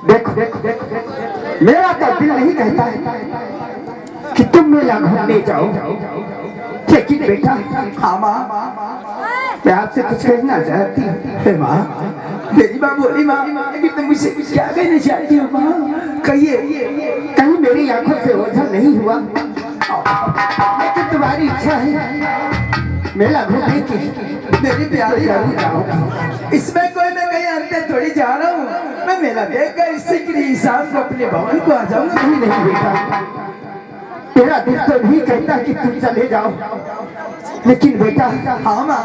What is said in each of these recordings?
देखो देखो देखो मेरा तो दिल नहीं कहता है कि तुम मेला घूमने जाओ, लेकिन बेटा हाँ माँ मैं आपसे कुछ कहना चाहती हूँ। माँ मेरी माँ बोली माँ कि तुम मुझसे क्या कहना चाहती हो माँ? कहिए, कहीं मेरी आंखों से ओझल नहीं हुआ, लेकिन तुम्हारी इच्छा है मेला घूमने की। मेरी प्यारी इसमें कोई मैं कहीं अंतर थोड़ी जा रहा हूँ। मैं मेला देखकर इससे कि शाम को अपने भवन को आ जाऊंगा। नहीं बेटा तेरा दिल तो नहीं कहता कि तुम चले जाओ, लेकिन बेटा हाँ माँ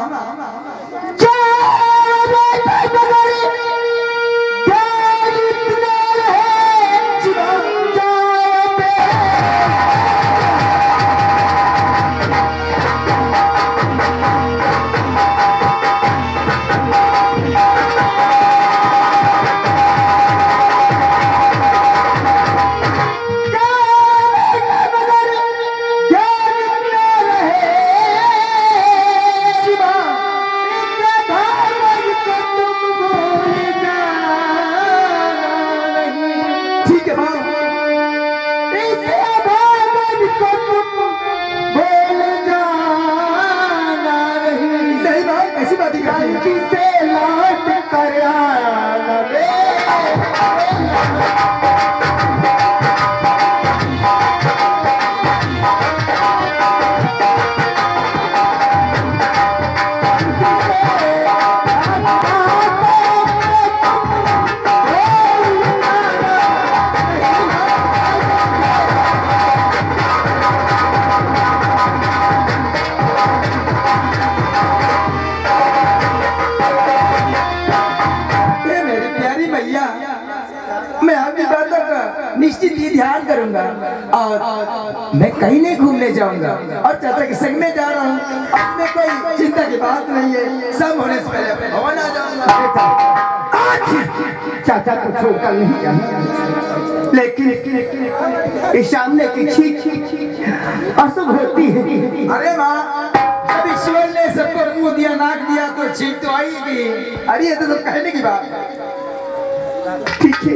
निश्चित ही ध्यान करूंगा और मैं कहीं नहीं घूमने जाऊंगा और चाचा के संग में जा रहा हूँ। उसमें कोई चिंता की बात नहीं है, सब होने से पहले अपने भवन आ जाऊंगा। आज चाचा को छोड़कर नहीं जाऊंगा, लेकिन इस सामने की छींक अशुभ होती है। अरे माँ अब ईश्वर ने सबको मुंह दिया नाक दिया तो छींक तो आएगी। अरे ये तो सब कहने की बात है। ठीक है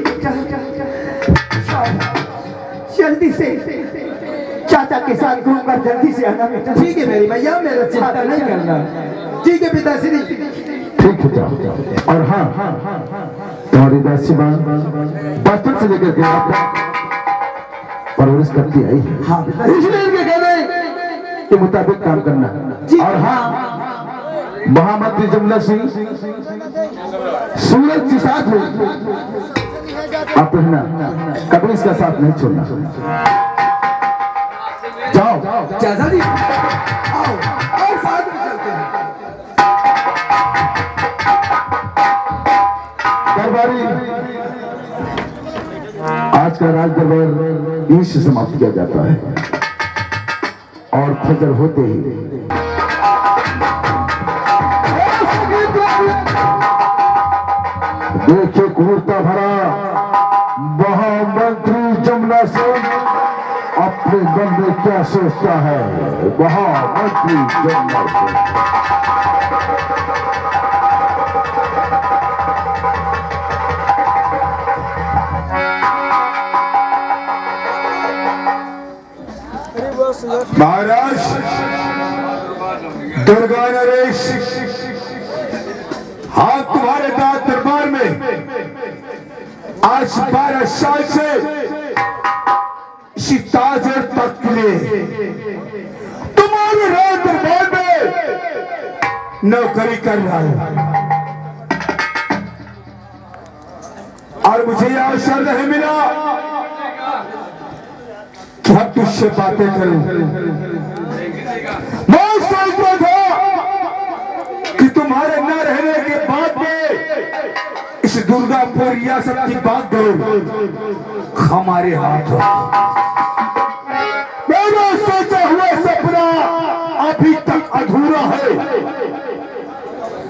जल्दी से चाचा के साथ घूमकर जल्दी से आना। ठीक है मेरी भैया मेरा चिंता नहीं करना। ठीक है पिताश्री। ठीक है और हाँ तुम्हारी दासी माँ बचपन से लेकर के परवरिश करती आई है। हाँ इसलिए इनके कहने के मुताबिक काम करना। और हाँ महामंत्री जमुना सिंह सूरज के साथ हुई आप रहना, कभी इसका साथ नहीं छोड़ना। जाओ चाचा जी आओ आओ साथ में चलते हैं। दरबारी आज का राज दरबार यहीं से समाप्त किया जाता है और फजर होते ही देखिए क्रूरता भरा महामंत्री जमुना सिंह अपने मन में क्या सोचता है। महामंत्री जमुना सिंह महाराज दुर्गा नरेश हाँ तुम्हारे दाद दरबार में आज 12 साल से इसी ताज और तख्त के लिए तुम्हारे राज दरबार में नौकरी कर रहा हूं और मुझे यह अवसर नहीं मिला कि हम तुझसे बातें करूं। मैं सोचता था कि तुम्हारे न रहने के बाद में इस दुर्गापुर रियासत की बात करो हमारे हाथ। मेरा सोचा हुआ सपना अभी तक अधूरा है।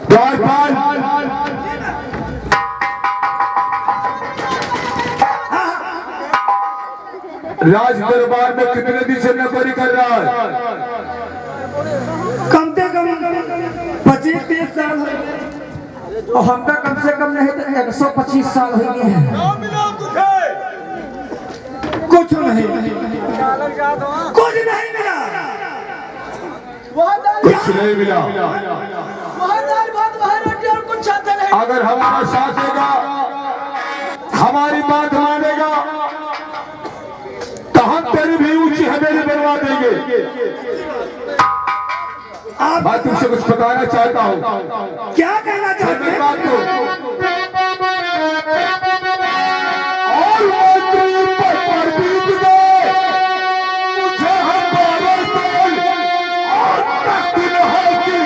द्वारपाल राज दरबार में कितने दिन से नौकरी कर रहा है? कम से कम 25-30 साल और हमका कम से कम नहीं तो 125 साल हो गए हैं। कुछ नहीं मिला। अगर हमारा साथ देगा, हमारी बात मानेगा, तो हम तेरी भी ऊंची हवेली बनवा देंगे। मैं तुमसे कुछ बताना चाहता हूँ। क्या कहना चाहते हैं? बात को और मंत्री पर बीत गए, मुझे हमारे से और तक नहीं की।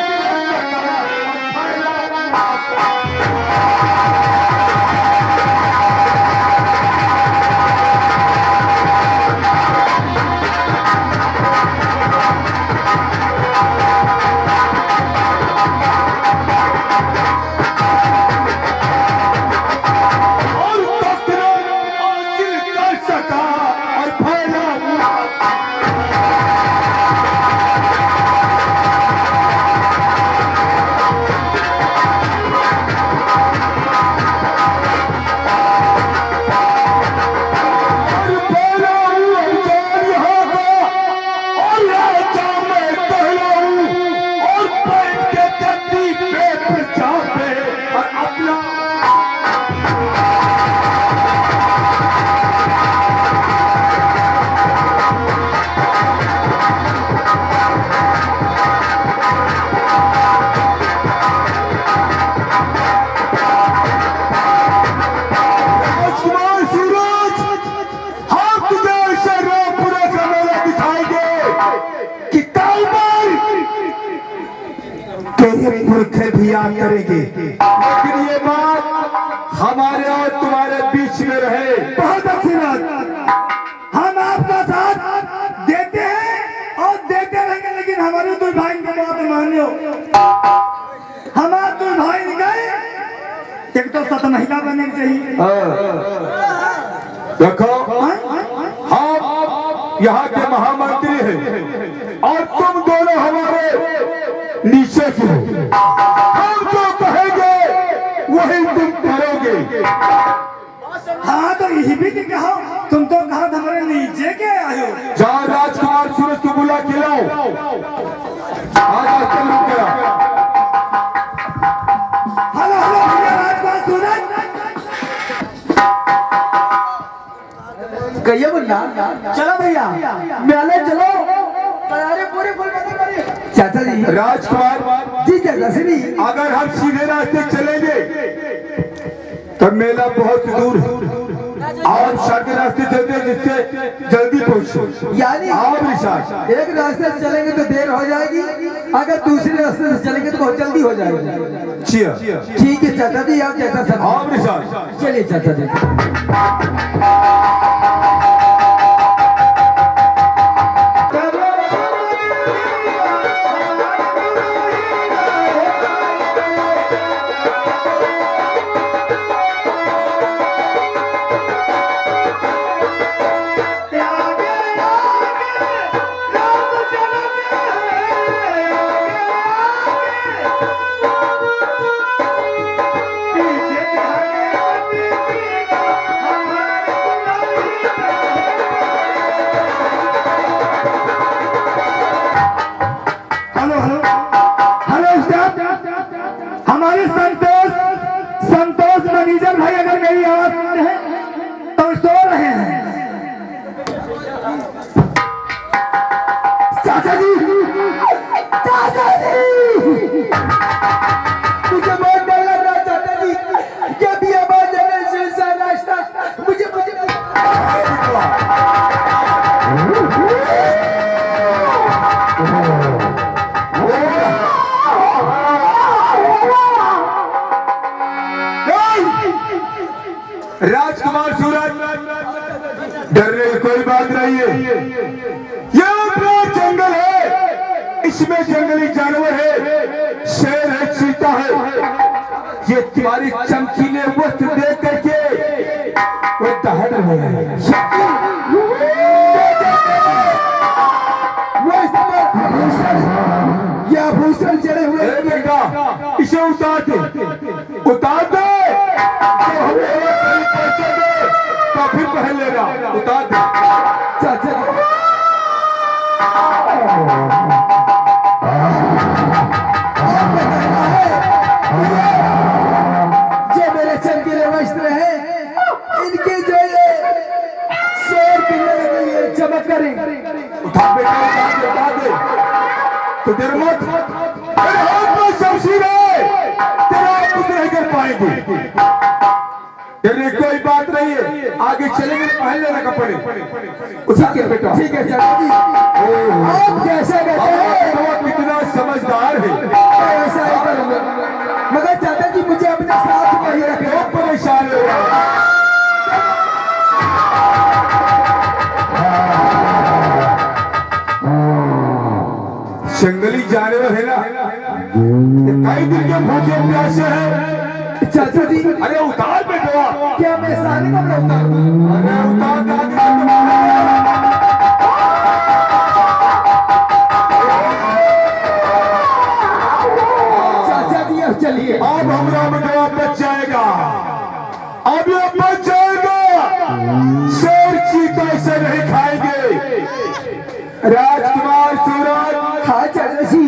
पुरखे भी याद करेंगे, लेकिन ये बात हमारे और तुम्हारे बीच में रहे। बहुत अच्छी बात। हम आपका साथ देते हैं और देते रहेंगे, लेकिन हमारे दो भाई की बात मानो। हमारे दो भाई गए, एक तो सत महिला बनने चाहिए। देखो, हम यहाँ के महामंत्री हैं और तुम दोनों हमारे नीचे के हो। हम जो कहेंगे वही तुम करोगे। हाँ तो यही भी तो कहो, तुम तो कहा हमारे नीचे के आए हो। जहाँ राजकुमार सूरज को बुला के लाओ। आज चलो क्या? हेलो हेलो भैया, राजकुमार सूरज कहिए भैया। चलो भैया, मेले चलो। तैयारी पूरी फुल करी। चाचा जी, राजकुमार जी चाचा श्री, अगर हम सीधे रास्ते चलेंगे तो मेला बहुत दूर है और सड़क रास्ते चलते जिससे जल्दी पहुंचो। यानी आओ विशाल, एक रास्ते से चलेंगे तो देर हो जाएगी, अगर दूसरे रास्ते से चलेंगे तो बहुत जल्दी हो जाएगी। ठीक है चाचा जी, आप जैसा सब। आओ विशाल। चलिए चाचा जी। हमारे संतोष मैनेजर भाई अगर मेरी आवाज सुनते हैं तो सो रहे हैं। चाचा जी, चाचा जी, मुझे बहुत डर लग रहा है चाचा जी। जब ये आवाज सुनसान रास्ता मुझे राजकुमार सूरज, डरने की कोई बात नहीं है। ये अपना जंगल है, इसमें जंगली जानवर है, शेर है, चीता है। ये तुम्हारी चमकीले वस्त्र देख करके वो दहड़ रहे हैं। ये आभूषण चढ़े हुए बेटा, इसे उतार दे, उतार दे। तो फिर पहन लेना, उतार दे। चाचा करें। उठा बेटा, उठा दे। तो डर मत, मेरे हाथ में शमशीर है, तेरा कुछ नहीं कर पाएंगे। डरने की कोई बात नहीं है, आगे चलेंगे पहन लेना कपड़े। ठीक है बेटा, ठीक है चाचा जी। आप कैसे कहते हैं? वो कितना समझदार है। ऐसा ही करूंगा, मगर चाचा जी मुझे अपने साथ में ही रखें। क्यों परेशान हो रहा है? जंगली जानवर है ना, कई दिन के भूखे प्यासे हैं। चाचा जी, अरे उतार बेटवा। क्या मैं सारे कपड़े उतार दूं? अरे उतार दादी। चाचा जी अब चलिए। अब हमरा बेटवा बच जाएगा, अब ये बच जाएगा। शेर चीता इसे नहीं खाएंगे। राजकुमार सूरज, हाँ चाचा जी।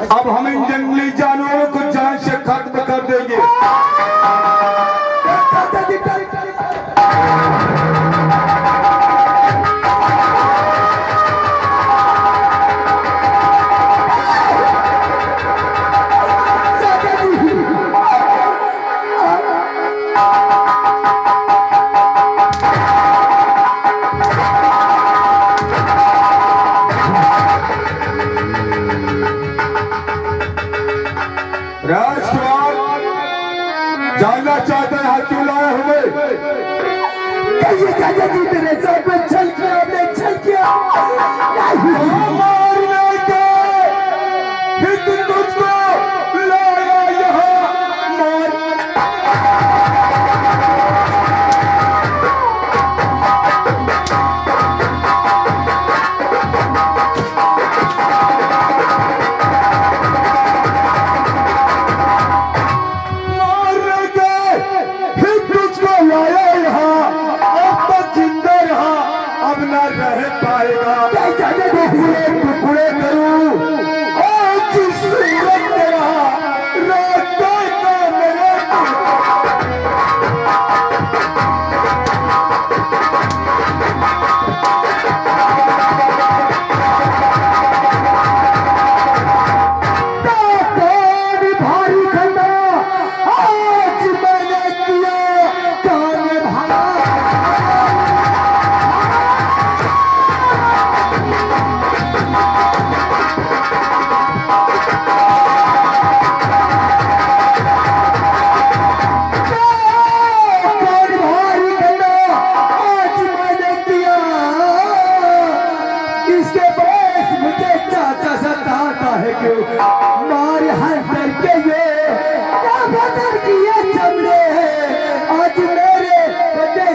अब हम इन जंगली जानवरों को जान से खत्म कर देंगे। चाचा जी राजकुमार, जानना चाहते हैं हाथ क्यों लाए हमें? कहिए चाचा जी, मेरे सर पे छल किया, आपने छल किया। मारने के हित तुझको लाया यहाँ मार। रह पाएगा। टुकड़े टुकड़े करूं और जिस सूरत में रहा रास्ते का मेरे भारी खंडा आज मैंने किया कान भाई। मार हर डर के ये क्या बदल किए चमड़े आज मेरे बदे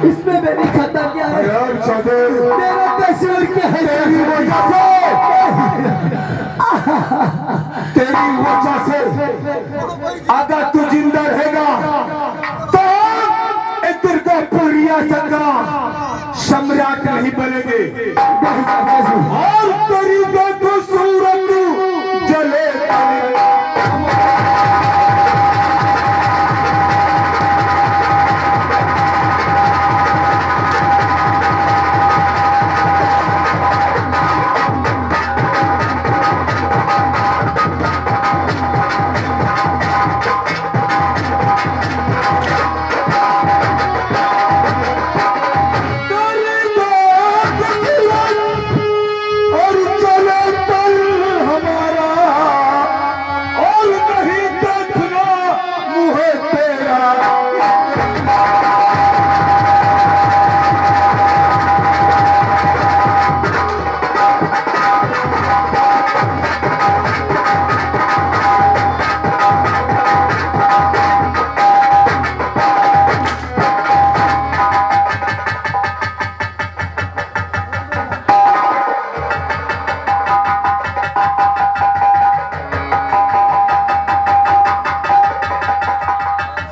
इसमें मेरी खता क्या है? मेरा कसूर क्या है? तेरी वजह से अगर तू जिंदा रहेगा तो इधर का पूरिया सका सम्राट नहीं बनेंगे और तेरी देखो सूरत जले।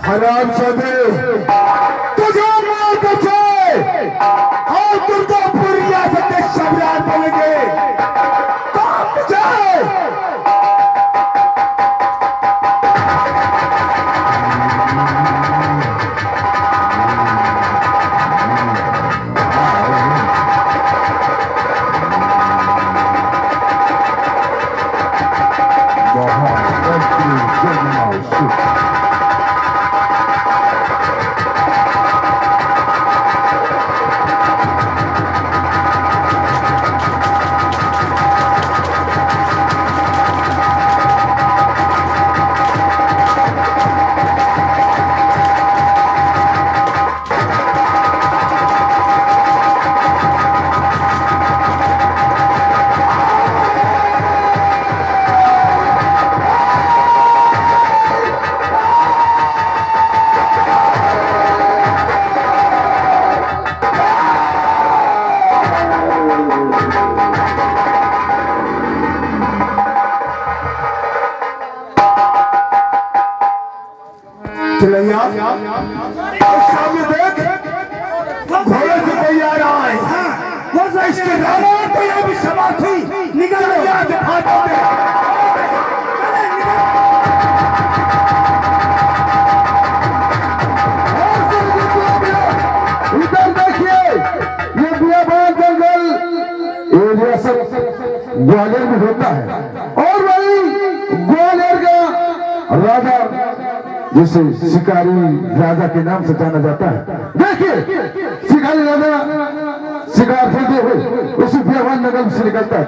हराम जादे तुझे मार बचे और दुर्गापुर रियासत के शबरान बनेंगे काम जाए। चिलैया सामने देख घोड़े से कोई आ रहा है। वो इसके रामा तो ये भी सवार थी निकल यहाँ से भागो दे। इधर देखिए ये बियाबान जंगल एरिया सब ग्वालियर में होता है और वही ग्वालियर का राजा जिसे शिकारी राजा के नाम से जाना जाता है। देखिए शिकारी राजा शिकार खेलते हुए उसी बियाबान जंगल से निकलता है।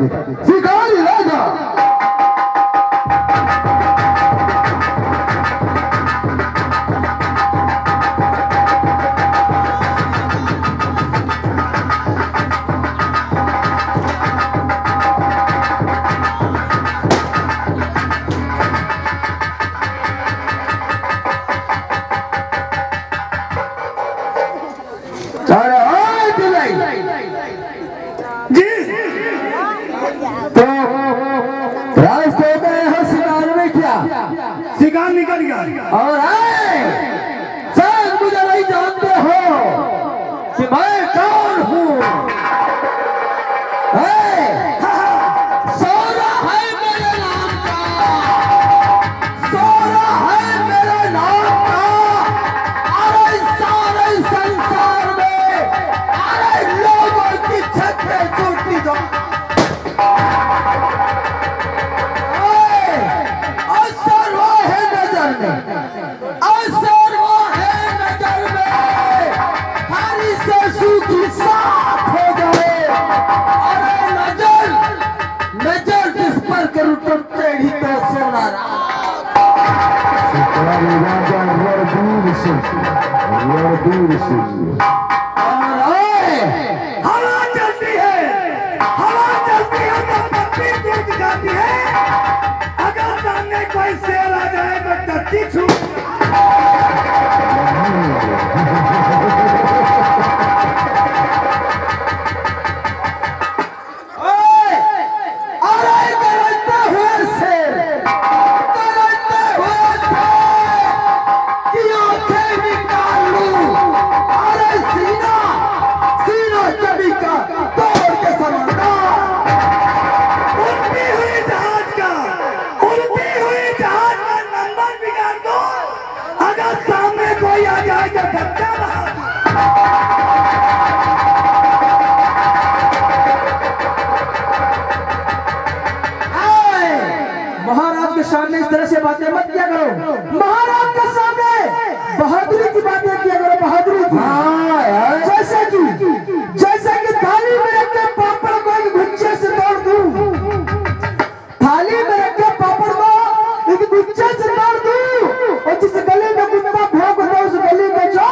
शिकारी राजा शिकार निकल गया और शायद मुझे नहीं जानते हो कि मैं कौन हूँ। सोना है मेरे नाम का, सोना है मेरे नाम का। अरे सारे संसार में अरे लोगों की छत पे टूटी जो असर वो है नजर में हरी से सूखी साथ हो गए। अरे नजर नजर जिस पर करूं तुम टेढ़ी तो सोना राजा रणवीर सिंह हवा चलती है, हवा चलती है तो पत्ती टूट जाती है। अगर सामने कोई शेर आ जाए तो टट्टी छूट। महाराज के सामने इस तरह से बातें मत किया करो। महाराज के सामने बहादुरी की बातें किया करो, बहादुरी की। जैसे कि थाली में रख के पापड़ को एक गुच्छे से तोड़ दूं, थाली में रख के पापड़ को एक गुच्छे से तोड़ दूं और जिस गले में कुत्ता भौंक होता उस गले में जो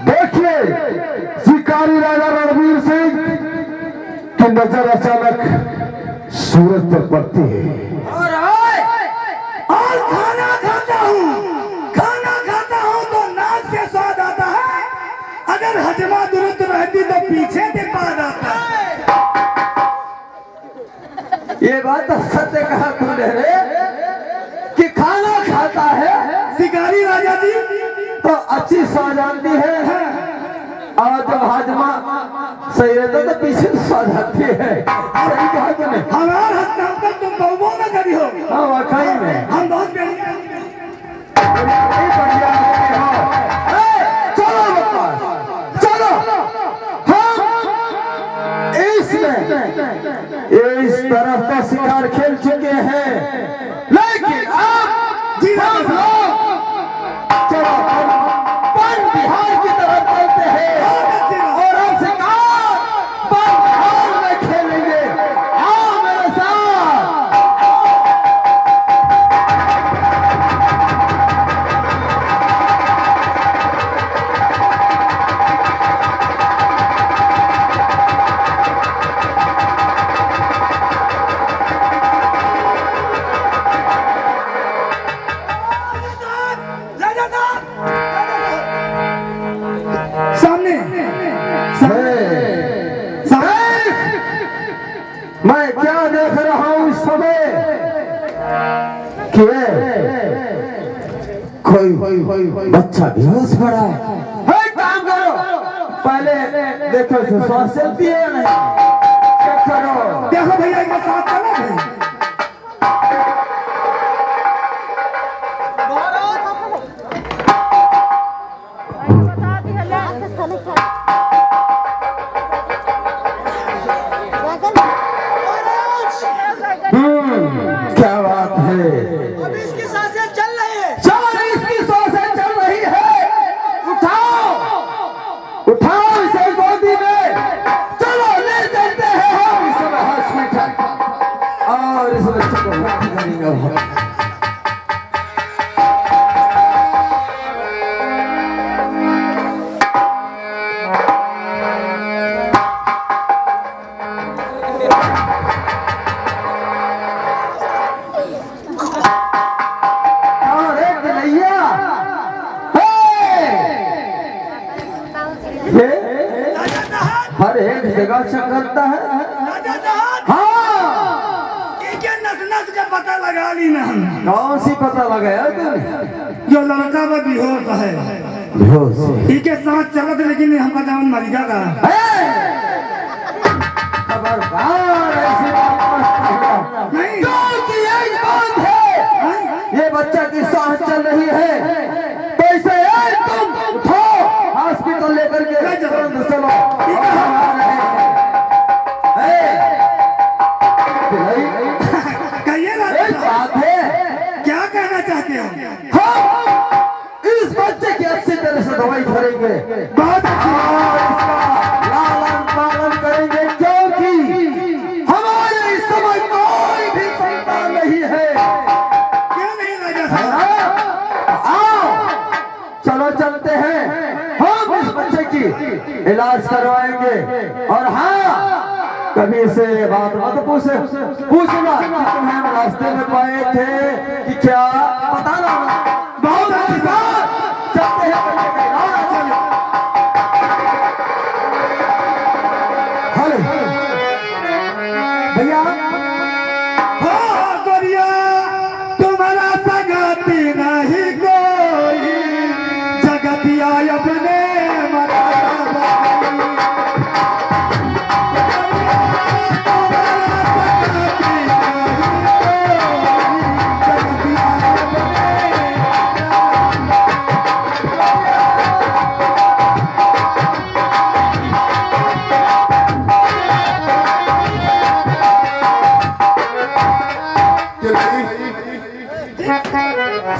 देखिए शिकारी राजा रणवीर सिंह की नजर अचानक सूरज पर पड़ती है और खाना खाता हूँ तो नाक से स्वाद आता है। अगर हजमा दुरुस्त रहती तो पीछे से स्वाद आता है। ये बात सत्य कहा तूने रे कि खाना खाता है शिकारी राजा जी तो अच्छी सो जाती है और जब हाजमा सही रहता तो पीछे सो जाती है। सही कहा तूने। हमार हस्ताक्षर तुम बहुमों में करी हो। हाँ वाकई में हम बहुत चलो बकवास चलो हम इस तरफ तो शिकार खेल चुके हैं लेकिन अब हम लोग चलो पन बिहार की तरफ चलते हैं और हम शिकार पन बिहार में खेलेंगे। आओ मेरे साथ। सामने मैं क्या देख रहा हूँ इस समय कि कोई बच्चा बेहोश पड़ा है। काम करो पहले देखो इसे श्वास चलती है या नहीं। चेक करो। देखो भैया इनका साथ चला है। क्या बात है। अब इसकी सांसें चल रही है। इसकी सांसें चल रही है। उठाओ इसे गोदी में। चलो ले चलते हैं हम इस हॉस्पिटल और इस बच्चे को भर्ती करेंगे। हर एक जगह चकरता है। राजा साहब हाँ इनके नस नस का पता लगा ली ना हम। कौन सी पता लगाया तुमने। जो लड़का वो बेहोश है बेहोश इनके साथ चलत लेकिन हमका जवन मरिया का खबरदार ऐसी बात मत कहना। नहीं क्योंकि यही बात है ये बच्चा की सांस चल रही है तो इसे तुम उठो हॉस्पिटल लेकर के चलो। कहिए ना बात है क्या कहना चाहते हो। हम इस बच्चे की अच्छी तरह से दवाई करेंगे बहुत अच्छी और इसका लालन पालन करेंगे क्योंकि हमारे इस समय कोई भी संतान नहीं है। क्यों नहीं राजा साहब। आओ चलो चलते हैं हम इस बच्चे की इलाज करवाएंगे और हाँ कभी से बात मत पूछना कि तुम्हें रास्ते में पाए थे कि क्या पता ना। बहुत अच्छी बात चलते हैं बच्चे का इलाज। हेलो भैया हो गोरिया तुम्हारा संगति नहीं कोई जगतिया अपने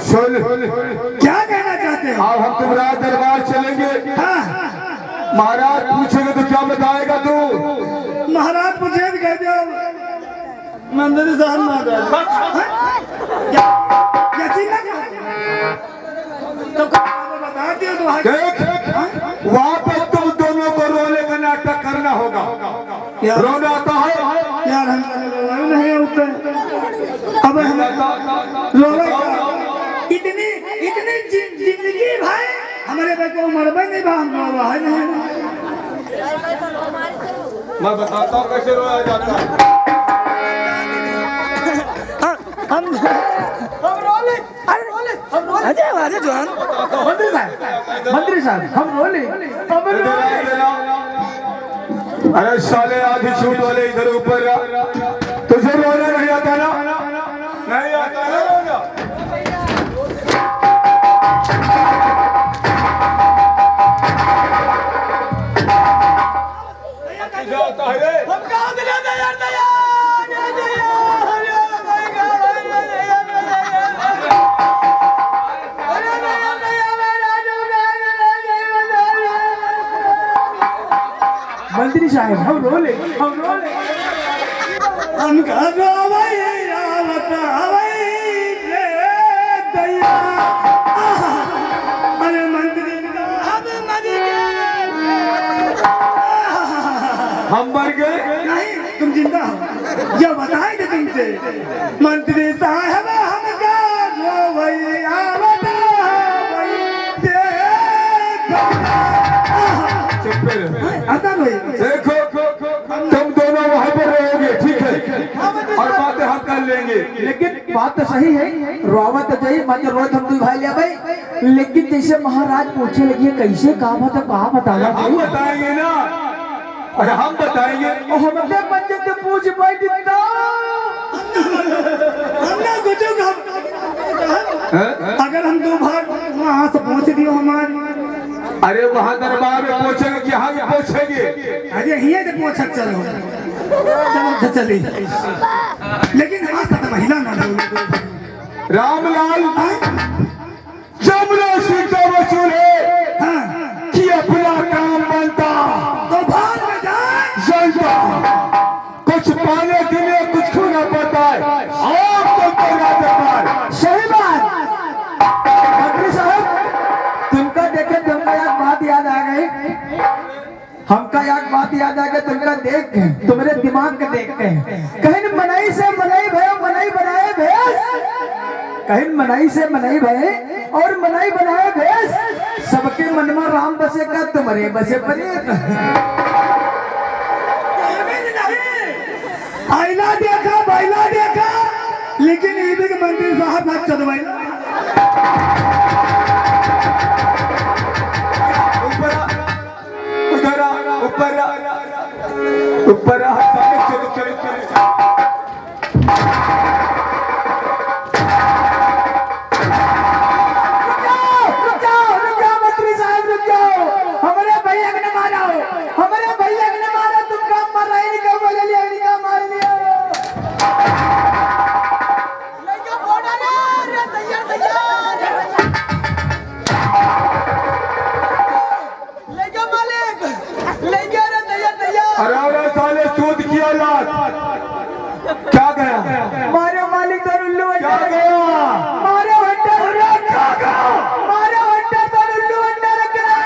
सुन क्या कहना चाहते हो। अब हम तुम्हारा दरबार चलेंगे। हाँ महाराज पूछेंगे तो क्या बताएगा तू। महाराज मुझे भी कह दो मंदिर साहब महाराज क्या चीज लगा तो बता दियो तो देख वहाँ पर तुम दोनों को रोने का नाटक करना होगा। रोना आता है यार हम नहीं होते अब हम इतनी इतनी जिंदगी भाई हमारे भाई को मरबे नहीं भा हम है नहीं। मैं बताता हूँ कैसे रोया जाता है। हम रोले अरे जवान मंत्री साहब हम रोले अरे साले आधी छूट वाले इधर ऊपर तुझे रोना नहीं आता ना? नहीं आता ना रोना? हम कहाँ मिले दया दया मंत्री साहब हम रोले हम कहाँ दया अरे मंत्री हम मर गए? नहीं तुम जिंदा हो जो बताएंगे तुमसे मंत्री साहब हम आता भाई देखो तुम दोनों वहां पर रहोगे, ठीक है, और बातें हम कर लेंगे। लेकिन बात तो सही है, रोवा तो चाहिए मत रोज हम भाई लिया भाई। लेकिन जैसे महाराज पूछे लगी कैसे कहा तो कहा बताना हम बताएंगे ना, और हम बताएंगे। हमने बच्चे से पूछ बैठ अगर हम दो भाग वहाँ से पहुँच दियो हमारे अरे वहाँ दरबार में पहुँचेंगे कि हम पहुँचेंगे? अरे हिये से पहुँच चलो चलो चली लेकिन आज तक महिला ना बोलो रामलाल जमुना सीता वसूल है कि अपना काम बनता तो भाग में जाए जनता कुछ पाने के लिए कुछ खोना पड़ता है। और तो तेरा दरबार सही बात मंत्री साहब तुमका देखे तुमका एक बात याद आ गई, हमका एक बात याद आ गई तुमका देख के तुम्हारे दिमाग के देख के कहीं मनाई से मनाई भयो मनाई बनाए भेस, कहीं मनाई से मनाई भये और मनाई बनाए भेस, सबके मन में राम बसे का तुम्हारे बसे बने आईला देखा बैला देखा लेकिन ईद के मंदिर साहब हाथ चलवाई ऊपर मंत्री साहब रुक जाओ, हमारे भैया ने मारा हो, हमारे भैया ने मारा, तुम काम मार रहे नहीं कर बोले लिया नहीं काम मार लिया लेके बोला रे तैयार लेके मालिक लेके रे तैयार अरे साले सूद की औलाद क्या गया? मारे मालिक तो उल्लू क्या गया? मारे वंडा क्या गया? मारे वंडा तो उल्लू वंडा रख रहा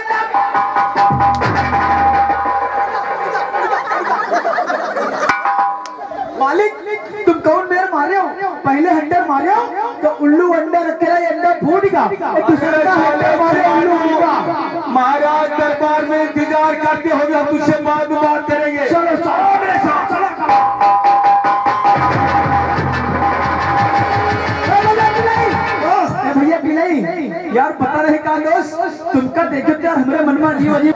मालिक तुम कौन मेरे मारे हो? पहले हंटर मारे हो तो उल्लू अंडा रखे रहा, अंडा फूट गया, दूसरा हंटर मारे उल्लू उड़ेगा। महाराज दरबार में इंतजार करते होंगे, हम तुझसे बाद में बात करेंगे। चलो चलो मेरे साथ चलो भैया बिलाई यार पता रहे का दोस्त तुमका देखो यार हमारे मन में अजीब अजीब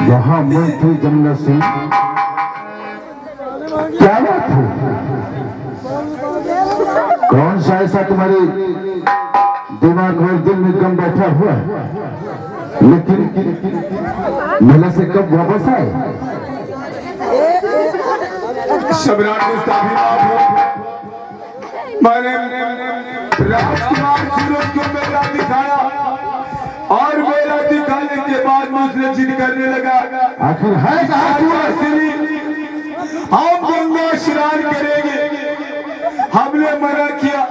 यहाँ मंत्री जमुना सिंह क्या बात है? कौन सा ऐसा तुम्हारे दिमाग और दिल में गम बैठा हुआ है? लेकिन मेला से कब वापस आए? सम्राट मुस्ताफी मैंने राजकुमार सूरज को मेला दिखाया और मेला दिखाने के बाद मुझसे जिद करने लगा। आखिर है कहाँ सूरज? हम गंगा स्नान करेंगे, हमने मना किया